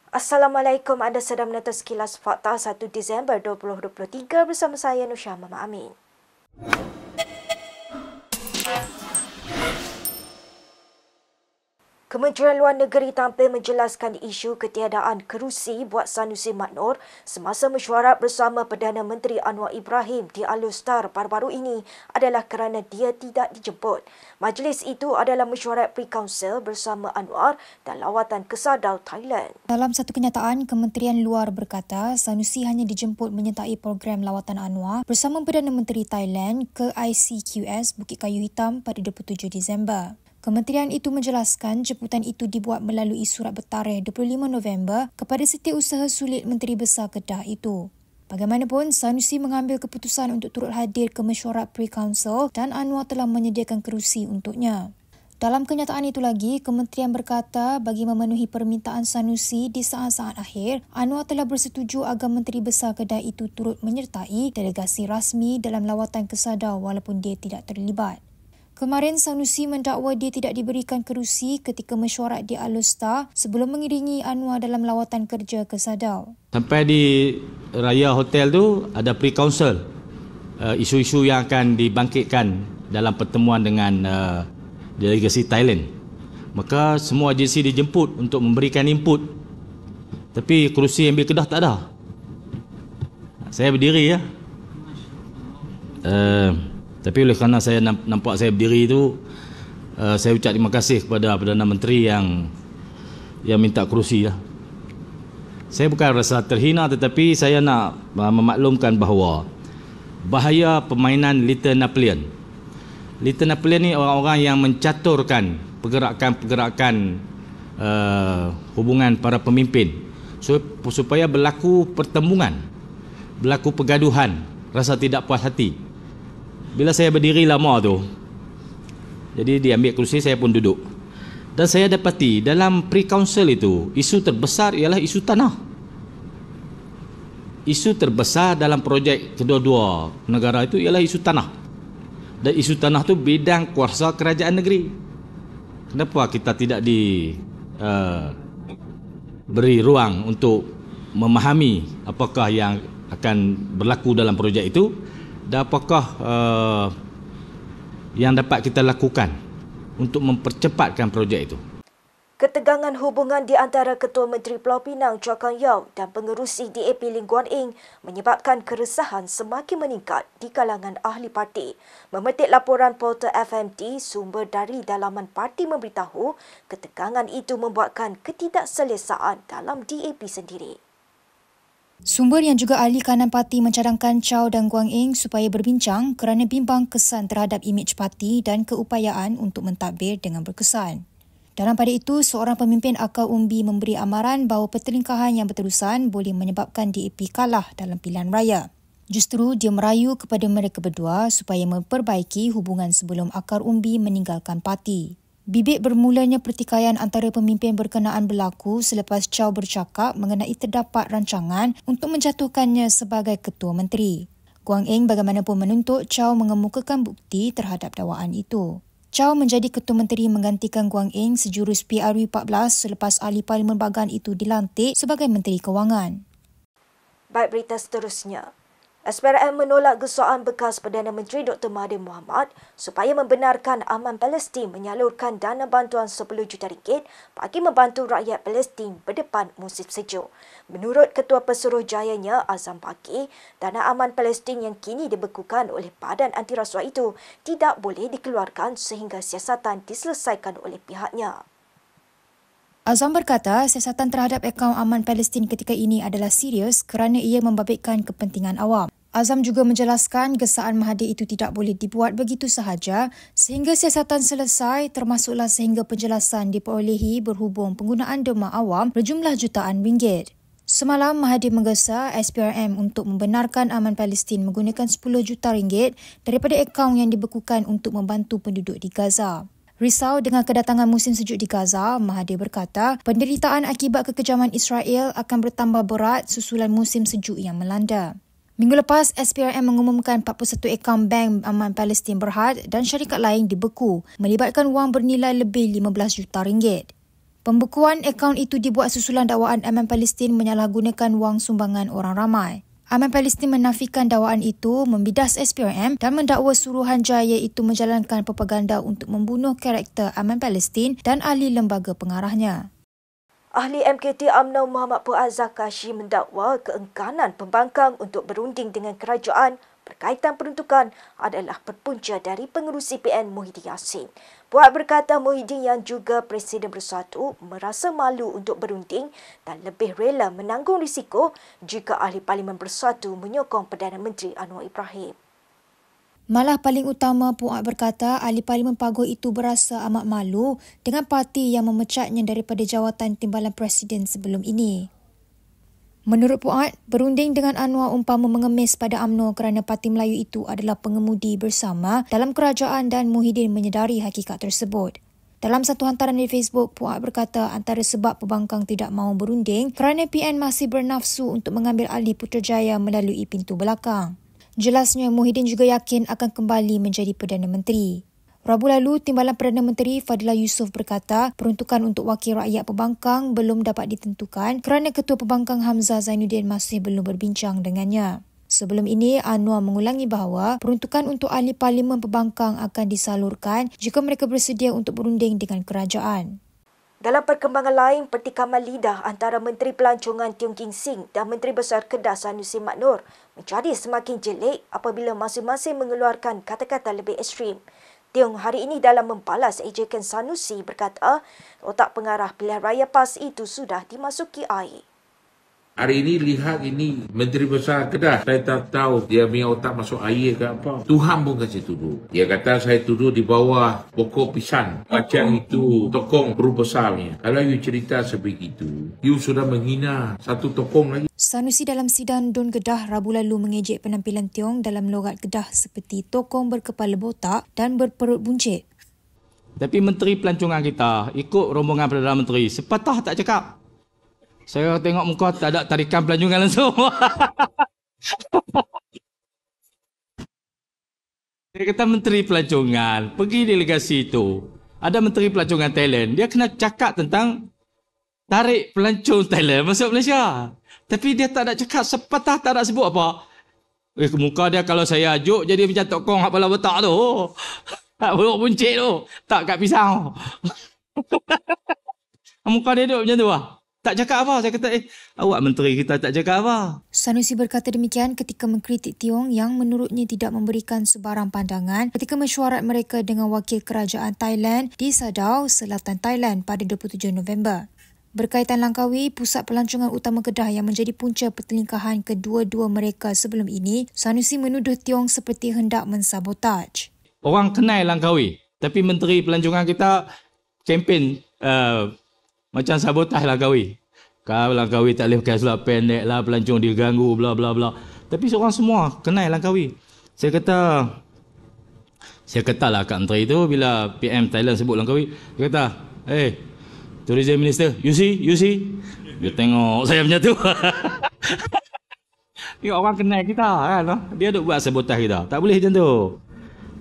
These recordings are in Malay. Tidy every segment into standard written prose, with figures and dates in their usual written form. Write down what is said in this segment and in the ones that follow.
Assalamualaikum, anda sedang menonton Sekilas Fakta 1 Disember 2023 bersama saya Nusha Mama Amin. Kementerian Luar Negeri tampil menjelaskan isu ketiadaan kerusi buat Sanusi Mak Noor semasa mesyuarat bersama Perdana Menteri Anwar Ibrahim di Al-Star baru-baru ini adalah kerana dia tidak dijemput. Majlis itu adalah mesyuarat Pre-Council bersama Anwar dan lawatan ke Sadao, Thailand. Dalam satu kenyataan, Kementerian Luar berkata Sanusi hanya dijemput menyertai program lawatan Anwar bersama Perdana Menteri Thailand ke ICQS Bukit Kayu Hitam pada 27 Disember. Kementerian itu menjelaskan jemputan itu dibuat melalui surat bertarikh 25 November kepada Setiausaha Sulit Menteri Besar Kedah itu. Bagaimanapun, Sanusi mengambil keputusan untuk turut hadir ke mesyuarat Pre-Council dan Anwar telah menyediakan kerusi untuknya. Dalam kenyataan itu lagi, Kementerian berkata bagi memenuhi permintaan Sanusi di saat-saat akhir, Anwar telah bersetuju agar Menteri Besar Kedah itu turut menyertai delegasi rasmi dalam lawatan ke Sadao walaupun dia tidak terlibat. Kemarin, Sanusi mendakwa dia tidak diberikan kerusi ketika mesyuarat di Al-Star sebelum mengiringi Anwar dalam lawatan kerja ke Sadao. Sampai di Raya Hotel tu ada pre-council, isu-isu yang akan dibangkitkan dalam pertemuan dengan delegasi Thailand. Maka semua agensi dijemput untuk memberikan input. Tapi kerusi MB Kedah tak ada. Saya berdiri ya. Tapi oleh kerana saya nampak saya berdiri itu, saya ucap terima kasih kepada Perdana Menteri yang minta kerusi. Saya bukan rasa terhina, tetapi saya nak memaklumkan bahawa bahaya permainan Little Napoleon. Little Napoleon ni orang-orang yang mencaturkan pergerakan-pergerakan hubungan para pemimpin supaya berlaku pertembungan, berlaku pergaduhan, rasa tidak puas hati. Bila saya berdiri lama tu, jadi diambil kerusi, saya pun duduk. Dan saya dapati dalam pre-council itu, isu terbesar ialah isu tanah. Isu terbesar dalam projek kedua-dua negara itu ialah isu tanah. Dan isu tanah tu bidang kuasa kerajaan negeri. Kenapa kita tidak beri ruang untuk memahami apakah yang akan berlaku dalam projek itu? Dan apakah yang dapat kita lakukan untuk mempercepatkan projek itu? Ketegangan hubungan di antara Ketua Menteri Pulau Pinang Chua Kang Yeow dan pengerusi DAP Lim Guan Eng menyebabkan keresahan semakin meningkat di kalangan ahli parti. Memetik laporan portal FMT, sumber dari dalaman parti memberitahu ketegangan itu membuatkan ketidakselesaan dalam DAP sendiri. Sumber yang juga ahli kanan parti mencadangkan Chow dan Guan Eng supaya berbincang kerana bimbang kesan terhadap imej parti dan keupayaan untuk mentadbir dengan berkesan. Dalam pada itu, seorang pemimpin akar umbi memberi amaran bahawa pertelingkahan yang berterusan boleh menyebabkan DAP kalah dalam pilihan raya. Justru dia merayu kepada mereka berdua supaya memperbaiki hubungan sebelum akar umbi meninggalkan parti. Bibit bermulanya pertikaian antara pemimpin berkenaan berlaku selepas Chow bercakap mengenai terdapat rancangan untuk menjatuhkannya sebagai Ketua Menteri. Guan Eng bagaimanapun menuntut Chow mengemukakan bukti terhadap dakwaan itu. Chow menjadi Ketua Menteri menggantikan Guan Eng sejurus PRU 14 selepas ahli Parlimen Bagan itu dilantik sebagai Menteri Kewangan. Baik, berita seterusnya. SPRM menolak gesaan bekas Perdana Menteri Dr. Mahathir Mohamad supaya membenarkan Aman Palestin menyalurkan dana bantuan 10 juta ringgit bagi membantu rakyat Palestin berdepan musim sejuk. Menurut Ketua Pesuruhjayanya Azam Baki, dana Aman Palestin yang kini dibekukan oleh Badan Anti Rasuah itu tidak boleh dikeluarkan sehingga siasatan diselesaikan oleh pihaknya. Azam berkata siasatan terhadap akaun Aman Palestin ketika ini adalah serius kerana ia membabitkan kepentingan awam. Azam juga menjelaskan gesaan Mahathir itu tidak boleh dibuat begitu sahaja sehingga siasatan selesai, termasuklah sehingga penjelasan diperolehi berhubung penggunaan derma awam berjumlah jutaan ringgit. Semalam, Mahathir menggesa SPRM untuk membenarkan Aman Palestin menggunakan 10 juta ringgit daripada akaun yang dibekukan untuk membantu penduduk di Gaza. Risau dengan kedatangan musim sejuk di Gaza, Mahathir berkata penderitaan akibat kekejaman Israel akan bertambah berat susulan musim sejuk yang melanda. Minggu lepas, SPRM mengumumkan 41 akaun bank Aman Palestin Berhad dan syarikat lain dibeku, melibatkan wang bernilai lebih 15 juta ringgit. Pembekuan akaun itu dibuat susulan dakwaan Aman Palestin menyalahgunakan wang sumbangan orang ramai. Aman Palestin menafikan dakwaan itu membidas SPRM dan mendakwa Suruhanjaya itu menjalankan propaganda untuk membunuh karakter Aman Palestin dan ahli lembaga pengarahnya. Ahli MKT UMNO Muhammad Fuad Zakashi mendakwa keengganan pembangkang untuk berunding dengan kerajaan berkaitan peruntukan adalah berpunca dari pengerusi PN Muhyiddin Yassin. Fuad berkata Muhyiddin yang juga Presiden Bersatu merasa malu untuk berunding dan lebih rela menanggung risiko jika Ahli Parlimen Bersatu menyokong Perdana Menteri Anwar Ibrahim. Malah paling utama, Fuad berkata ahli parlimen Pagoh itu berasa amat malu dengan parti yang memecatnya daripada jawatan timbalan presiden sebelum ini. Menurut Fuad, berunding dengan Anwar umpama mengemis pada UMNO kerana Parti Melayu itu adalah pengemudi bersama dalam kerajaan dan Muhyiddin menyedari hakikat tersebut. Dalam satu hantaran di Facebook, Fuad berkata antara sebab pembangkang tidak mahu berunding kerana PN masih bernafsu untuk mengambil alih Putrajaya melalui pintu belakang. Jelasnya, Muhyiddin juga yakin akan kembali menjadi Perdana Menteri. Rabu lalu, Timbalan Perdana Menteri Fadilah Yusof berkata peruntukan untuk wakil rakyat pembangkang belum dapat ditentukan kerana Ketua Pembangkang Hamzah Zainuddin masih belum berbincang dengannya. Sebelum ini, Anwar mengulangi bahawa peruntukan untuk ahli parlimen pembangkang akan disalurkan jika mereka bersedia untuk berunding dengan kerajaan. Dalam perkembangan lain, pertikaman lidah antara Menteri Pelancongan Tiong King Sing dan Menteri Besar Kedah Sanusi Mat Noor menjadi semakin jelik apabila masing-masing mengeluarkan kata-kata lebih ekstrim. Tiong hari ini dalam membalas ejekan Sanusi berkata otak pengarah pilihan raya PAS itu sudah dimasuki air. Hari ini lihat ini Menteri Besar Kedah. Saya tak tahu dia punya otak masuk air ke apa. Tuhan pun kasih tuduh. Dia kata saya tuduh di bawah pokok pisang. Macam itu tokong perut besarnya. Kalau you cerita sebegitu, you sudah menghina satu tokong lagi. Sanusi dalam sidang Dun Kedah Rabu lalu mengejek penampilan Tiong dalam logat Kedah seperti tokong berkepala botak dan berperut buncit. Tapi Menteri Pelancongan kita ikut rombongan Perdana Menteri. Sepatah tak cakap. Saya tengok muka tak ada tarikan pelancongan langsung. Dia kata Menteri Pelancongan, pergi delegasi itu. Ada Menteri Pelancongan Thailand, dia kena cakap tentang tarik pelancong Thailand masuk Malaysia. Tapi dia tak ada cakap, sepatah tak ada sebut apa. Muka dia kalau saya ajuk jadi macam tokong hak kepala botak tu. Tak buruk buncit tu. Tak kat pisang. Muka dia duduk macam tu lah. Tak cakap apa. Saya kata, awak menteri kita tak cakap apa. Sanusi berkata demikian ketika mengkritik Tiong yang menurutnya tidak memberikan sebarang pandangan ketika mesyuarat mereka dengan wakil kerajaan Thailand di Sadao, Selatan Thailand pada 27 November. Berkaitan Langkawi, pusat pelancongan utama Kedah yang menjadi punca pertelingkahan kedua-dua mereka sebelum ini, Sanusi menuduh Tiong seperti hendak mensabotaj. Orang kenal Langkawi, tapi Menteri Pelancongan kita kempen macam sabotaj Langkawi. Kalau Langkawi tak boleh pakai seluar pendek lah, pelancong diganggu, bla bla bla. Tapi seorang semua kenal Langkawi. Saya katalah kat menteri tu bila PM Thailand sebut Langkawi, dia kata, Tourism Minister, you see? Dia tengok saya macam tu. Dia orang kenal kita kan. Dia duk buat sabotaj kita. Tak boleh macam tu.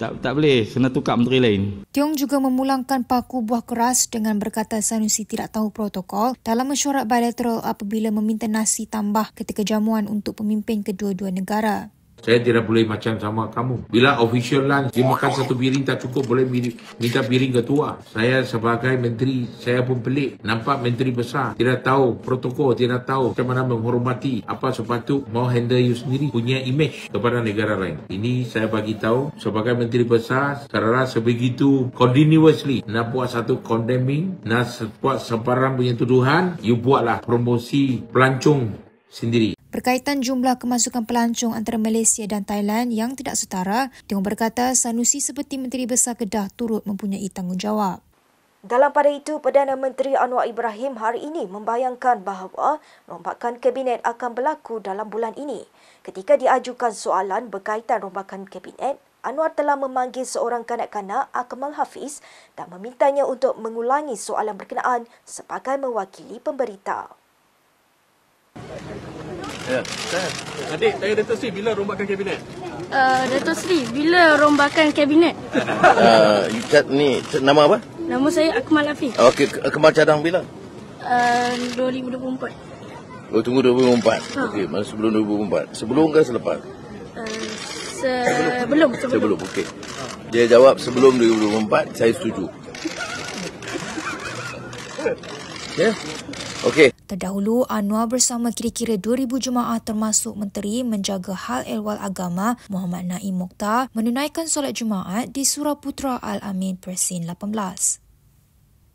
Tak boleh, kena tukar menteri lain. Tiong juga memulangkan paku buah keras dengan berkata Sanusi tidak tahu protokol dalam mesyuarat bilateral apabila meminta nasi tambah ketika jamuan untuk pemimpin kedua-dua negara. Saya tidak boleh macam sama kamu. Bila official lunch, dia makan satu piring tak cukup, boleh minta piring ketua. Saya sebagai menteri, saya pun pelik. Nampak menteri besar, tidak tahu protokol, tidak tahu macam mana menghormati. Apa sepatut mau handle you sendiri, punya image kepada negara lain. Ini saya bagi tahu sebagai menteri besar, kerana sebegitu continuously nak buat satu condemning, nak buat sebarang punya tuduhan, you buatlah promosi pelancong sendiri. Berkaitan jumlah kemasukan pelancong antara Malaysia dan Thailand yang tidak setara, Tiong berkata Sanusi seperti Menteri Besar Kedah turut mempunyai tanggungjawab. Dalam pada itu, Perdana Menteri Anwar Ibrahim hari ini membayangkan bahawa rombakan kabinet akan berlaku dalam bulan ini. Ketika diajukan soalan berkaitan rombakan kabinet, Anwar telah memanggil seorang kanak-kanak Akmal Hafiz dan memintanya untuk mengulangi soalan berkenaan sebagai mewakili pemberita. Ya, adik, saya Dato' Sri, bila rombakan kabinet? Dato' Sri, bila rombakan kabinet? Ni nama apa? Nama saya Akmal Hafiz. Okey, Kemal cadang bila? 2024. Oh, tunggu 2024. Okey, mana sebelum 2024? Sebelum ke selepas? Sebelum. Okey. Dia jawab sebelum 2024, saya setuju. Ya. Okey. Terdahulu, Anwar bersama kira-kira 2,000 jemaah termasuk Menteri Menjaga Hal Ehwal Agama Muhammad Naim Mokhtar menunaikan solat Jumaat di Surau Putra Al-Amin Persin 18.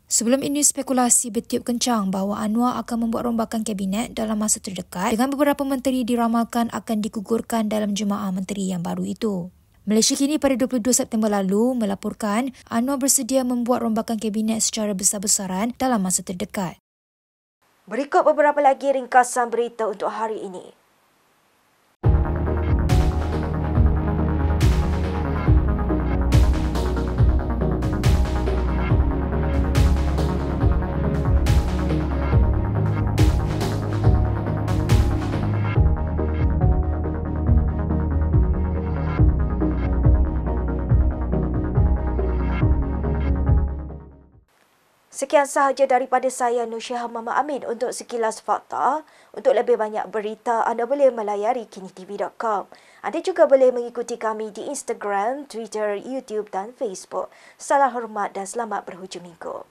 Sebelum ini, spekulasi bertiup kencang bahawa Anwar akan membuat rombakan kabinet dalam masa terdekat dengan beberapa menteri diramalkan akan digugurkan dalam jemaah menteri yang baru itu. Malaysia kini pada 22 September lalu melaporkan Anwar bersedia membuat rombakan kabinet secara besar-besaran dalam masa terdekat. Berikut beberapa lagi ringkasan berita untuk hari ini. Sekian sahaja daripada saya, Nur Syaham Mama Amin untuk Sekilas Fakta. Untuk lebih banyak berita, anda boleh melayari kinitv.com. Anda juga boleh mengikuti kami di Instagram, Twitter, YouTube dan Facebook. Salam hormat dan selamat berhujung minggu.